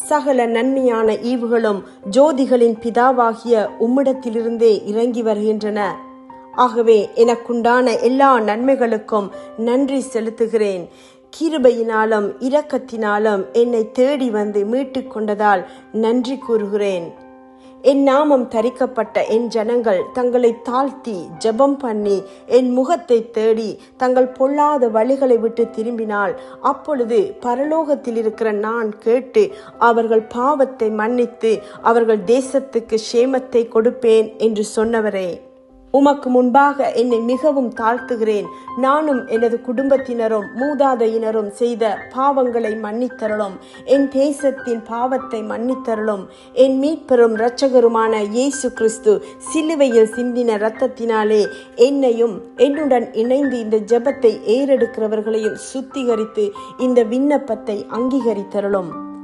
சகல நன்மையான ஈவுகளும் ஜோதிகளின் பிதாவாகிய உம்மிடத்திலிருந்தே இறங்கி வருகின்றன. ஆகவே எனக்குண்டான எல்லா நன்மைகளுக்கும் நன்றி செலுத்துகிறேன். கிருபையினாலும் இரக்கத்தினாலும் என்னை தேடி வந்து மீட்டு கொண்டதால் நன்றி கூறுகிறேன். என் நாமம் தரிக்கப்பட்ட என் ஜனங்கள் தங்களை தாழ்த்தி ஜெபம் பண்ணி என் முகத்தை தேடி தங்கள் பொல்லாத வழிகளை விட்டு திரும்பினால், அப்பொழுது பரலோகத்தில் இருக்கிற நான் கேட்டு அவர்கள் பாவத்தை மன்னித்து அவர்கள் தேசத்துக்கு சேமத்தை கொடுப்பேன் என்று சொன்னவரே, உமக்கு முன்பாக என்னை மிகவும் தாழ்த்துகிறேன். நானும் எனது குடும்பத்தினரும் மூதாதையினரும் செய்த பாவங்களை மன்னித்தருளும். என் தேசத்தின் பாவத்தை மன்னித்தருளும். என் மீட்பெரும் இரட்சகருமான இயேசு கிறிஸ்து சிலுவையில் சிந்தின இரத்தத்தினாலே என்னையும் என்னுடன் இணைந்து இந்த ஜெபத்தை ஏறெடுக்கிறவர்களையும் சுத்திகரித்து இந்த விண்ணப்பத்தை அங்கீகரித்தருளும்.